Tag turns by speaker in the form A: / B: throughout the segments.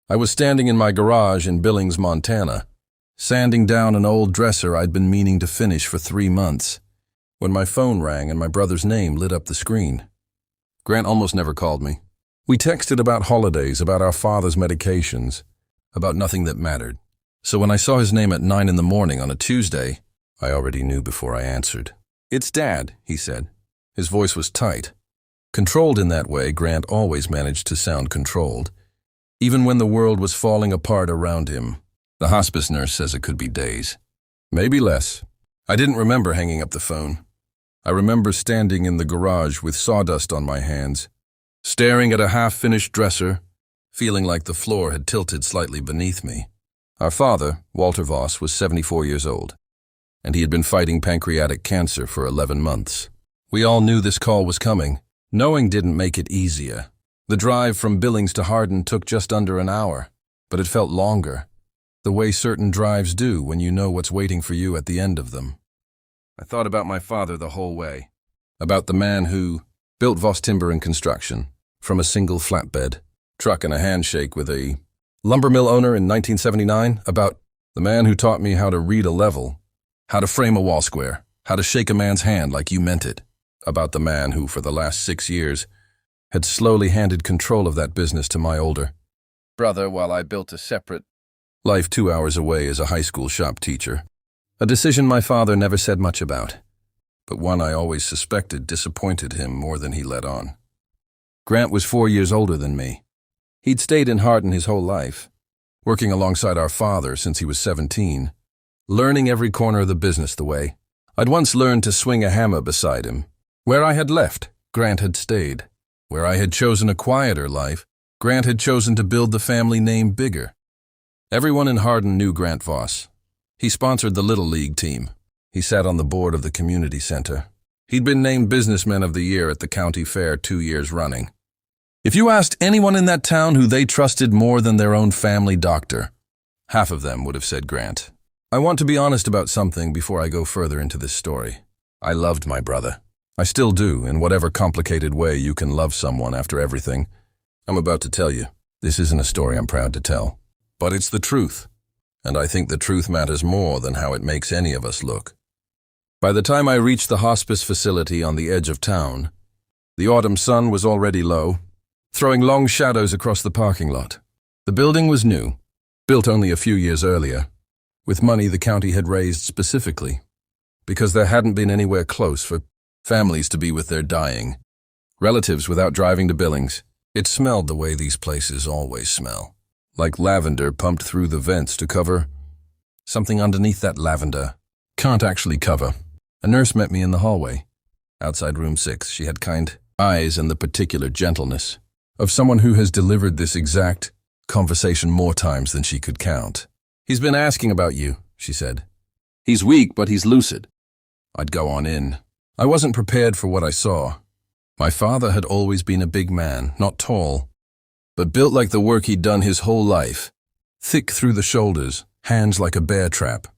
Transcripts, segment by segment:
A: I was standing in my garage in Billings, Montana, sanding down an old dresser I'd been meaning to finish for 3 months, when my phone rang and my brother's name lit up the screen. Grant almost never called me. We texted about holidays, about our father's medications, about nothing that mattered. So when I saw his name at 9 in the morning on a Tuesday, I already knew before I answered. "It's Dad," he said. His voice was tight. Controlled in that way, Grant always managed to sound controlled, even when the world was falling apart around him. The hospice nurse says it could be days, maybe less. I didn't remember hanging up the phone. I remember standing in the garage with sawdust on my hands, staring at a half-finished dresser, feeling like the floor had tilted slightly beneath me. Our father, Walter Voss, was 74 years old, and he had been fighting pancreatic cancer for 11 months. We all knew this call was coming. Knowing didn't make it easier. The drive from Billings to Hardin took just under an hour, but it felt longer, the way certain drives do when you know what's waiting for you at the end of them. I thought about my father the whole way, about the man who built Voss Timber and Construction from a single flatbed truck and a handshake with a lumber mill owner in 1979, about the man who taught me how to read a level, how to frame a wall square, how to shake a man's hand like you meant it, about the man who, for the last 6 years, had slowly handed control of that business to my older brother while I built a separate life 2 hours away as a high school shop teacher. A decision my father never said much about, but one I always suspected disappointed him more than he let on. Grant was 4 years older than me. He'd stayed in Hardin his whole life, working alongside our father since he was 17, learning every corner of the business the way I'd once learned to swing a hammer beside him. Where I had left, Grant had stayed. Where I had chosen a quieter life, Grant had chosen to build the family name bigger. Everyone in Hardin knew Grant Voss. He sponsored the Little League team. He sat on the board of the community center. He'd been named Businessman of the Year at the county fair 2 years running. If you asked anyone in that town who they trusted more than their own family doctor, half of them would have said Grant. I want to be honest about something before I go further into this story. I loved my brother. I still do, in whatever complicated way you can love someone after everything I'm about to tell you. This isn't a story I'm proud to tell, but it's the truth, and I think the truth matters more than how it makes any of us look. By the time I reached the hospice facility on the edge of town, the autumn sun was already low, throwing long shadows across the parking lot. The building was new, built only a few years earlier, with money the county had raised specifically, because there hadn't been anywhere close for families to be with their dying relatives without driving to Billings. It smelled the way these places always smell, like lavender pumped through the vents to cover something underneath that lavender can't actually cover. A nurse met me in the hallway, outside room 6. She had kind eyes and the particular gentleness of someone who has delivered this exact conversation more times than she could count. "He's been asking about you," she said. "He's weak, but he's lucid." I'd go on in. I wasn't prepared for what I saw. My father had always been a big man, not tall, but built like the work he'd done his whole life, thick through the shoulders, hands like a bear trap.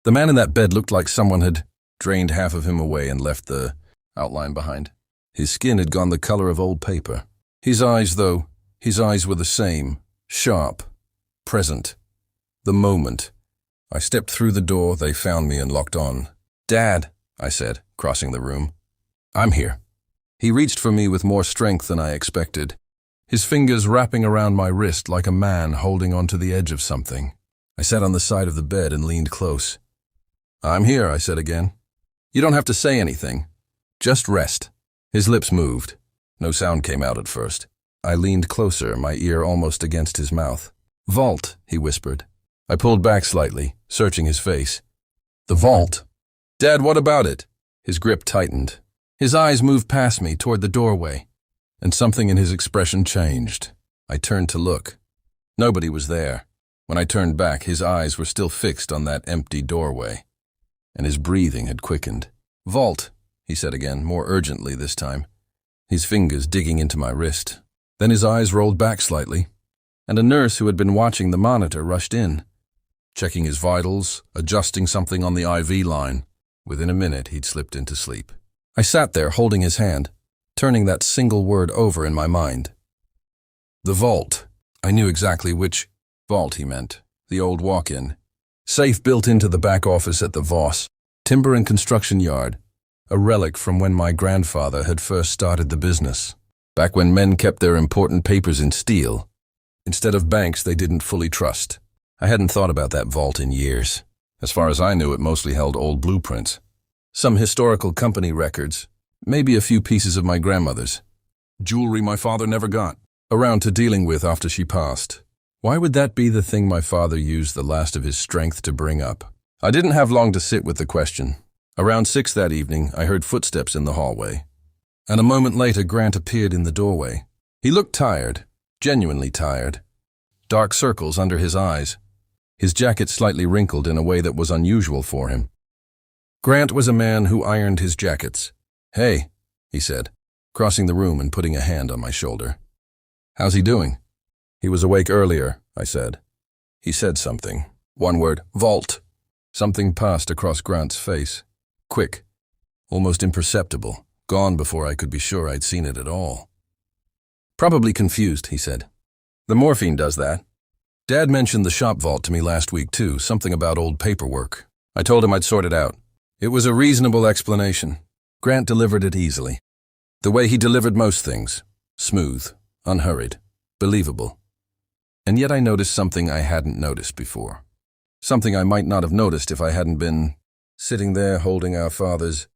A: The man in that bed looked like someone had drained half of him away and left the outline behind. His skin had gone the color of old paper. His eyes were the same, sharp, present. The moment I stepped through the door, they found me and locked on. "Dad," I said, crossing the room. "I'm here." He reached for me with more strength than I expected, his fingers wrapping around my wrist like a man holding onto the edge of something. I sat on the side of the bed and leaned close. "I'm here," I said again. "You don't have to say anything. Just rest." His lips moved. No sound came out at first. I leaned closer, my ear almost against his mouth. "Vault," he whispered. I pulled back slightly, searching his face. "The vault? Dad, what about it?" His grip tightened. His eyes moved past me toward the doorway, and something in his expression changed. I turned to look. Nobody was there. When I turned back, his eyes were still fixed on that empty doorway, and his breathing had quickened. "Vault," he said again, more urgently this time, his fingers digging into my wrist. Then his eyes rolled back slightly, and a nurse who had been watching the monitor rushed in, checking his vitals, adjusting something on the IV line. Within a minute, he'd slipped into sleep. I sat there holding his hand, turning that single word over in my mind. The vault. I knew exactly which vault he meant, the old walk-in. Safe built into the back office at the Voss, timber and construction yard, a relic from when my grandfather had first started the business, back when men kept their important papers in steel, instead of banks they didn't fully trust. I hadn't thought about that vault in years. As far as I knew, it mostly held old blueprints, some historical company records, maybe a few pieces of my grandmother's. Jewelry my father never got around to dealing with after she passed. Why would that be the thing my father used the last of his strength to bring up? I didn't have long to sit with the question. Around 6 that evening, I heard footsteps in the hallway, and a moment later Grant appeared in the doorway. He looked tired, genuinely tired. Dark circles under his eyes, his jacket slightly wrinkled in a way that was unusual for him. Grant was a man who ironed his jackets. "Hey," he said, crossing the room and putting a hand on my shoulder. "How's he doing?" "He was awake earlier," I said. He said something. One word, "Vault." Something passed across Grant's face. Quick, almost imperceptible, gone before I could be sure I'd seen it at all. "Probably confused," he said. "The morphine does that. Dad mentioned the shop vault to me last week too, something about old paperwork. I told him I'd sort it out. It was a reasonable explanation." Grant delivered it easily. The way he delivered most things. Smooth, unhurried, believable. And yet I noticed something I hadn't noticed before. Something I might not have noticed if I hadn't been sitting there holding our father's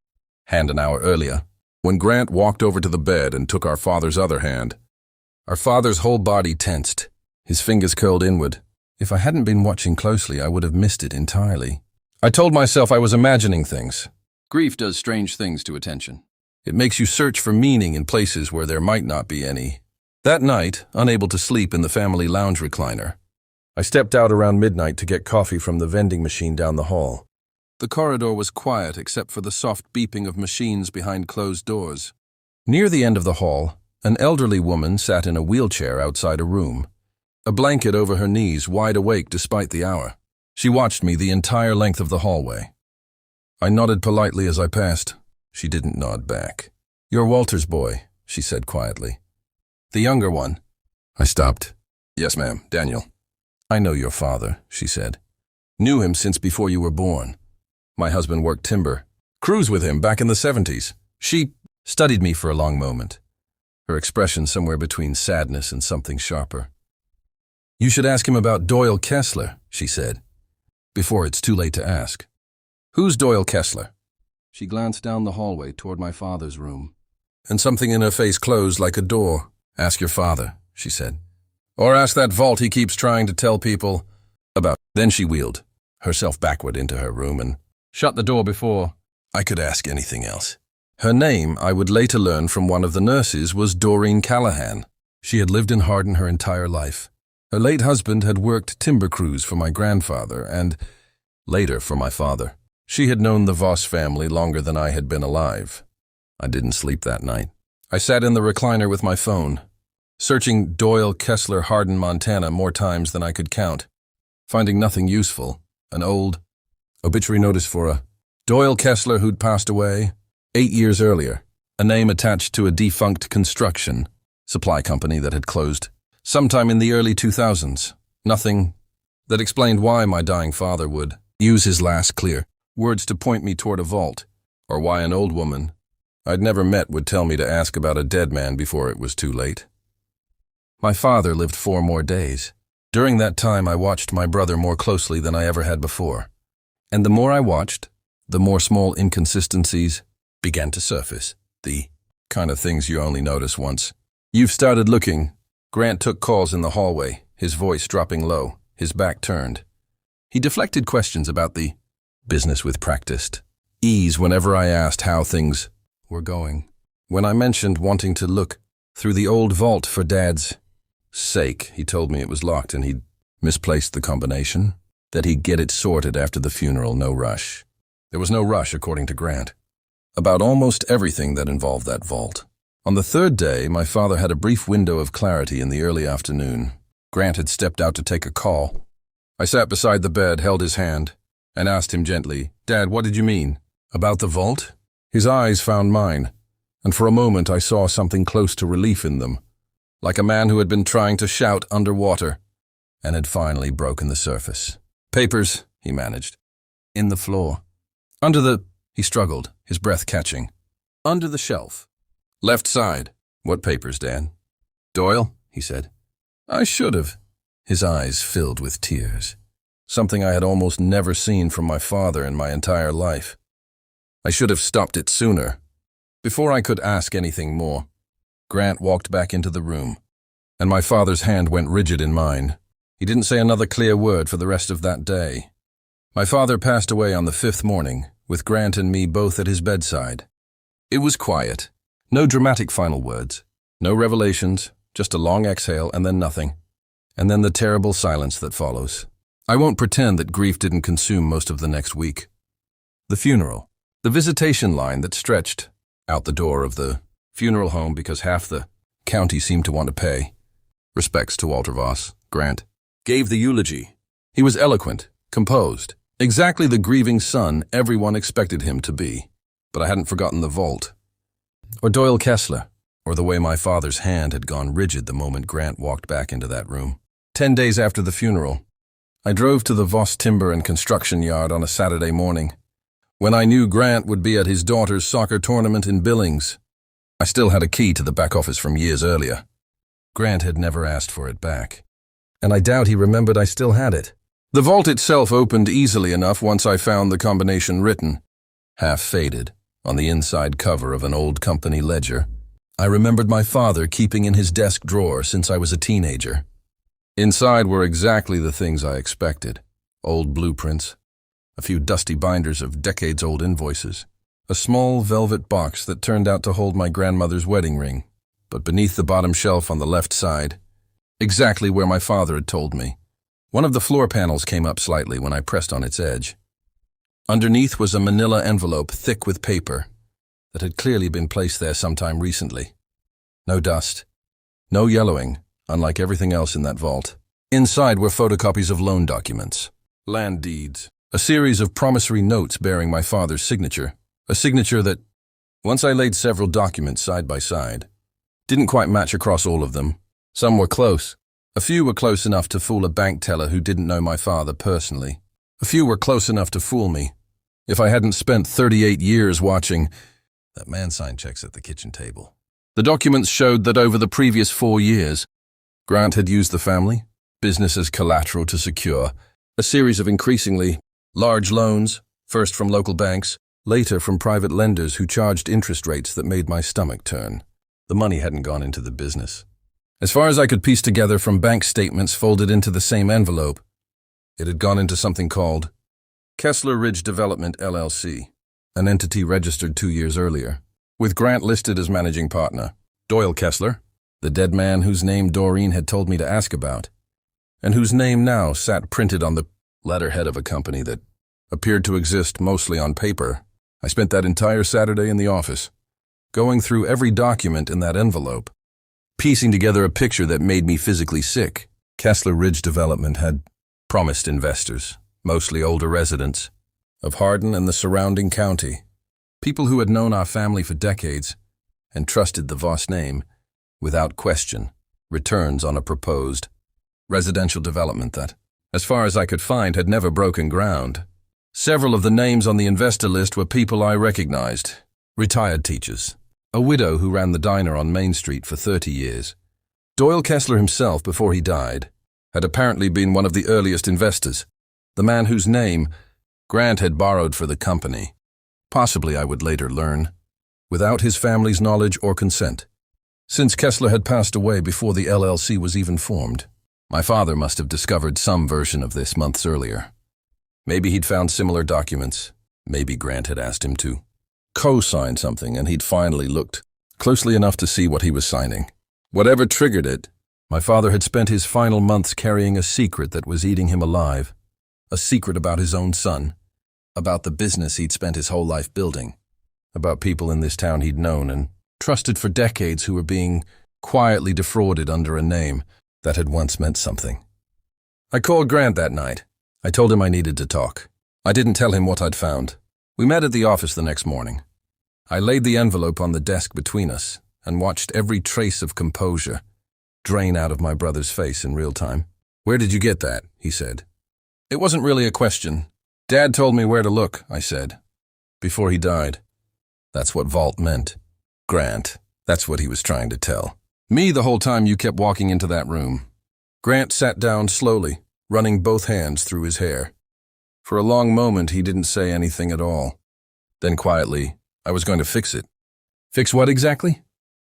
A: hand an hour earlier. When Grant walked over to the bed and took our father's other hand, our father's whole body tensed, his fingers curled inward. If I hadn't been watching closely, I would have missed it entirely. I told myself I was imagining things. Grief does strange things to attention. It makes you search for meaning in places where there might not be any. That night, unable to sleep in the family lounge recliner, I stepped out around midnight to get coffee from the vending machine down the hall. The corridor was quiet except for the soft beeping of machines behind closed doors. Near the end of the hall, an elderly woman sat in a wheelchair outside a room, a blanket over her knees, wide awake despite the hour. She watched me the entire length of the hallway. I nodded politely as I passed. She didn't nod back. "You're Walter's boy," she said quietly. "The younger one." I stopped. "Yes, ma'am, Daniel." "I know your father," she said. "Knew him since before you were born. My husband worked timber. Cruised with him back in the 70s. She studied me for a long moment, her expression somewhere between sadness and something sharper. "You should ask him about Doyle Kessler," she said, "before it's too late to ask." "Who's Doyle Kessler?" She glanced down the hallway toward my father's room, and something in her face closed like a door. "Ask your father," she said. "Or ask that vault he keeps trying to tell people about." Then she wheeled herself backward into her room and shut the door before I could ask anything else. Her name, I would later learn from one of the nurses, was Doreen Callahan. She had lived in Hardin her entire life. Her late husband had worked timber crews for my grandfather and, later, for my father. She had known the Voss family longer than I had been alive. I didn't sleep that night. I sat in the recliner with my phone, searching Doyle Kessler, Hardin, Montana more times than I could count, finding nothing useful. An old obituary notice for a Doyle Kessler who'd passed away 8 years earlier, a name attached to a defunct construction supply company that had closed sometime in the early 2000s. Nothing that explained why my dying father would use his last clear words to point me toward a vault, or why an old woman I'd never met would tell me to ask about a dead man before it was too late. My father lived 4 more days. During that time, I watched my brother more closely than I ever had before. And the more I watched, the more small inconsistencies began to surface. The kind of things you only notice once you've started looking. Grant took calls in the hallway, his voice dropping low, his back turned. He deflected questions about the business with practiced ease whenever I asked how things were going. When I mentioned wanting to look through the old vault for Dad's sake, he told me it was locked and he'd misplaced the combination, that he'd get it sorted after the funeral, no rush. There was no rush, according to Grant, about almost everything that involved that vault. On the 3rd day, my father had a brief window of clarity in the early afternoon. Grant had stepped out to take a call. I sat beside the bed, held his hand, and asked him gently, "Dad, what did you mean? About the vault?" His eyes found mine, and for a moment I saw something close to relief in them. like a man who had been trying to shout underwater and had finally broken the surface. "Papers," he managed. "In the floor. Under the—" he struggled, his breath catching. "Under the shelf. Left side." "What papers, Dad?" "Doyle," he said. "I should have." His eyes filled with tears. Something I had almost never seen from my father in my entire life. I should have stopped it sooner. Before I could ask anything more, Grant walked back into the room, and my father's hand went rigid in mine. He didn't say another clear word for the rest of that day. My father passed away on the 5th morning, with Grant and me both at his bedside. It was quiet. No dramatic final words. No revelations, just a long exhale and then nothing. And then the terrible silence that follows. I won't pretend that grief didn't consume most of the next week. The funeral. The visitation line that stretched out the door of the funeral home because half the county seemed to want to pay. Respects to Walter Voss, Grant. Gave the eulogy. He was eloquent, composed, exactly the grieving son everyone expected him to be. But I hadn't forgotten the vault. Or Doyle Kessler, or the way my father's hand had gone rigid the moment Grant walked back into that room. 10 days after the funeral, I drove to the Voss Timber and Construction Yard on a Saturday morning, when I knew Grant would be at his daughter's soccer tournament in Billings. I still had a key to the back office from years earlier. Grant had never asked for it back, and I doubt he remembered I still had it. The vault itself opened easily enough once I found the combination written, half faded, on the inside cover of an old company ledger. I remembered my father keeping in his desk drawer since I was a teenager. Inside were exactly the things I expected. Old blueprints, a few dusty binders of decades-old invoices, a small velvet box that turned out to hold my grandmother's wedding ring, but beneath the bottom shelf on the left side, exactly where my father had told me. One of the floor panels came up slightly when I pressed on its edge. Underneath was a manila envelope thick with paper that had clearly been placed there sometime recently. No dust, no yellowing, unlike everything else in that vault. Inside were photocopies of loan documents, land deeds, a series of promissory notes bearing my father's signature, a signature that, once I laid several documents side by side, didn't quite match across all of them. Some were close. A few were close enough to fool a bank teller who didn't know my father personally. A few were close enough to fool me. If I hadn't spent 38 years watching, that man signed checks at the kitchen table. The documents showed that over the previous 4 years, Grant had used the family, business as collateral to secure a series of increasingly large loans, first from local banks, later from private lenders who charged interest rates that made my stomach turn. The money hadn't gone into the business. As far as I could piece together from bank statements folded into the same envelope, it had gone into something called Kessler Ridge Development, LLC, an entity registered 2 years earlier, with Grant listed as managing partner. Doyle Kessler, the dead man whose name Doreen had told me to ask about, and whose name now sat printed on the letterhead of a company that appeared to exist mostly on paper. I spent that entire Saturday in the office, going through every document in that envelope, piecing together a picture that made me physically sick. Kessler Ridge Development had promised investors, mostly older residents, of Hardin and the surrounding county, people who had known our family for decades and trusted the Voss name, without question, returns on a proposed residential development that, as far as I could find, had never broken ground. Several of the names on the investor list were people I recognized. Retired teachers, a widow who ran the diner on Main Street for 30 years. Doyle Kessler himself, before he died, had apparently been one of the earliest investors, the man whose name Grant had borrowed for the company, possibly I would later learn, without his family's knowledge or consent. Since Kessler had passed away before the LLC was even formed, my father must have discovered some version of this months earlier. Maybe he'd found similar documents. Maybe Grant had asked him to co-sign something and he'd finally looked closely enough to see what he was signing. Whatever triggered it, my father had spent his final months carrying a secret that was eating him alive. A secret about his own son, about the business he'd spent his whole life building, about people in this town he'd known and trusted for decades who were being quietly defrauded under a name that had once meant something. I called Grant that night. I told him I needed to talk. I didn't tell him what I'd found. We met at the office the next morning. I laid the envelope on the desk between us and watched every trace of composure, drain out of my brother's face in real time. "Where did you get that?" he said. It wasn't really a question. "Dad told me where to look," I said. "Before he died." That's what vault meant. Grant, that's what he was trying to tell me the whole time you kept walking into that room. Grant sat down slowly, running both hands through his hair. For a long moment, he didn't say anything at all. Then quietly, "I was going to fix it." "Fix what exactly?"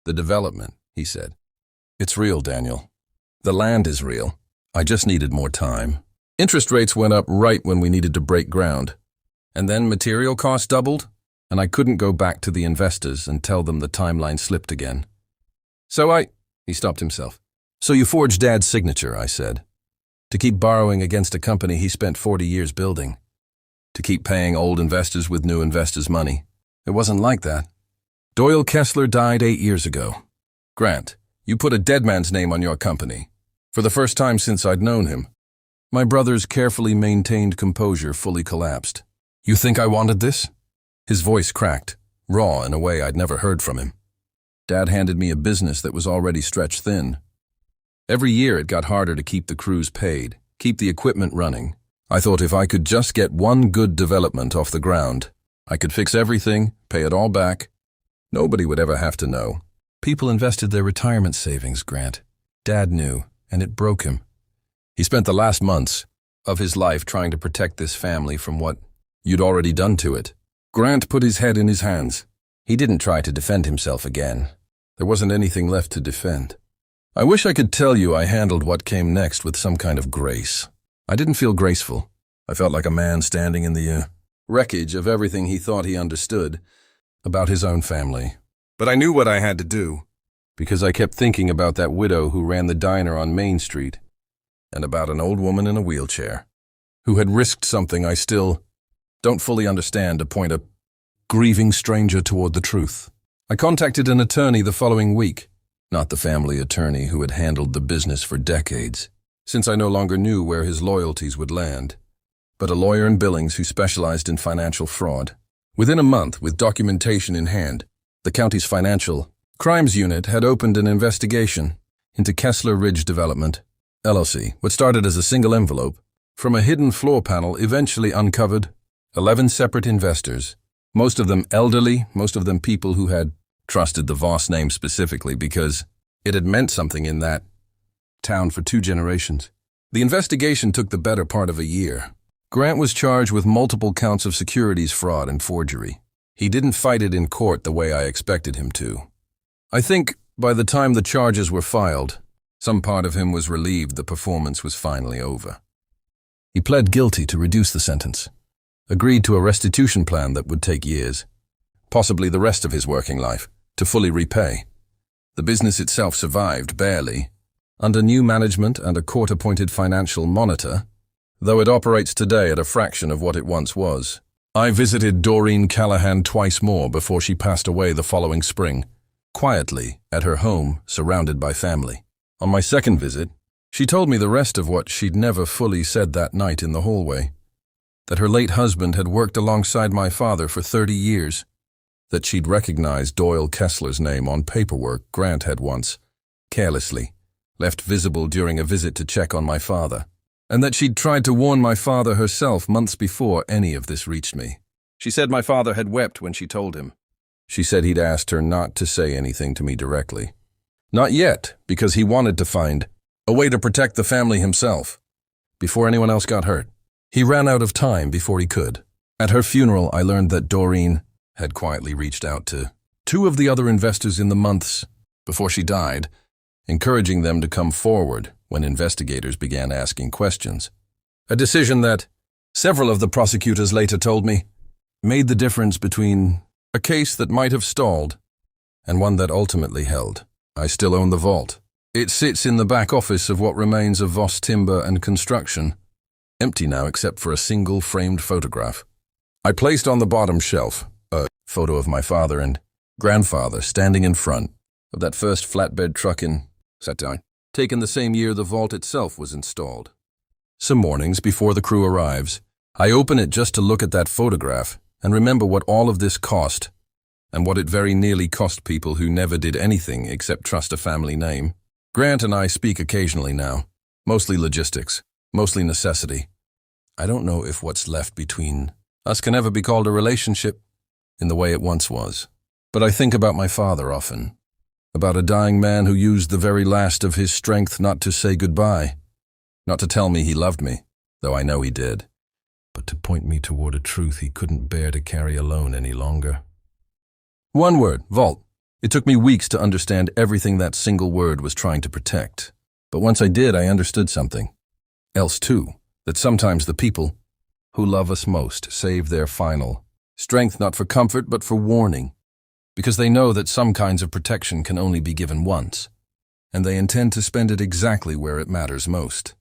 A: "The development," he said. "It's real, Daniel. The land is real. I just needed more time. Interest rates went up right when we needed to break ground. And then material costs doubled, and I couldn't go back to the investors and tell them the timeline slipped again. He stopped himself. "So you forged Dad's signature," I said. "To keep borrowing against a company he spent 40 years building. To keep paying old investors with new investors' money. It wasn't like that. Doyle Kessler died 8 years ago. Grant, you put a dead man's name on your company. For the first time since I'd known him." My brother's carefully maintained composure fully collapsed. "You think I wanted this?" His voice cracked, raw in a way I'd never heard from him. Dad handed me a business that was already stretched thin. Every year it got harder to keep the crews paid, keep the equipment running. I thought if I could just get one good development off the ground, I could fix everything, pay it all back. Nobody would ever have to know. People invested their retirement savings, Grant. Dad knew, and it broke him. He spent the last months of his life trying to protect this family from what you'd already done to it. Grant put his head in his hands. He didn't try to defend himself again. There wasn't anything left to defend. I wish I could tell you I handled what came next with some kind of grace. I didn't feel graceful. I felt like a man standing in the wreckage of everything he thought he understood about his own family. But I knew what I had to do, because I kept thinking about that widow who ran the diner on Main Street, and about an old woman in a wheelchair, who had risked something I still don't fully understand to point a grieving stranger toward the truth. I contacted an attorney the following week, not the family attorney who had handled the business for decades, since I no longer knew where his loyalties would land, but a lawyer in Billings who specialized in financial fraud. Within a month, with documentation in hand, the county's financial crimes unit had opened an investigation into Kessler Ridge Development, LLC. What started as a single envelope from a hidden floor panel eventually uncovered 11 separate investors, most of them elderly, most of them people who had trusted the Voss name specifically because it had meant something in that town for 2 generations. The investigation took the better part of a year. Grant was charged with multiple counts of securities fraud and forgery. He didn't fight it in court the way I expected him to. I think by the time the charges were filed, some part of him was relieved the performance was finally over. He pled guilty to reduce the sentence, agreed to a restitution plan that would take years, possibly the rest of his working life, to fully repay. The business itself survived, barely, under new management and a court-appointed financial monitor, though it operates today at a fraction of what it once was. I visited Doreen Callahan twice more before she passed away the following spring, quietly at her home, surrounded by family. On my second visit, she told me the rest of what she'd never fully said that night in the hallway, that her late husband had worked alongside my father for 30 years, that she'd recognized Doyle Kessler's name on paperwork Grant had once, carelessly, left visible during a visit to check on my father, and that she'd tried to warn my father herself months before any of this reached me. She said my father had wept when she told him. She said he'd asked her not to say anything to me directly. Not yet, because he wanted to find a way to protect the family himself, before anyone else got hurt. He ran out of time before he could. At her funeral, I learned that Doreen had quietly reached out to 2 of the other investors in the months before she died, encouraging them to come forward when investigators began asking questions. A decision that, several of the prosecutors later told me, made the difference between a case that might have stalled and one that ultimately held. I still own the vault. It sits in the back office of what remains of Voss Timber and Construction, empty now except for a single framed photograph. I placed on the bottom shelf a photo of my father and grandfather standing in front of that first flatbed truck taken the same year the vault itself was installed. Some mornings before the crew arrives, I open it just to look at that photograph and remember what all of this cost and what it very nearly cost people who never did anything except trust a family name. Grant and I speak occasionally now, mostly logistics, mostly necessity. I don't know if what's left between us can ever be called a relationship in the way it once was. But I think about my father often, about a dying man who used the very last of his strength not to say goodbye, not to tell me he loved me, though I know he did, but to point me toward a truth he couldn't bear to carry alone any longer. One word, vault. It took me weeks to understand everything that single word was trying to protect. But once I did, I understood something. Else too, that sometimes the people who love us most save their final strength not for comfort but for warning, because they know that some kinds of protection can only be given once, and they intend to spend it exactly where it matters most.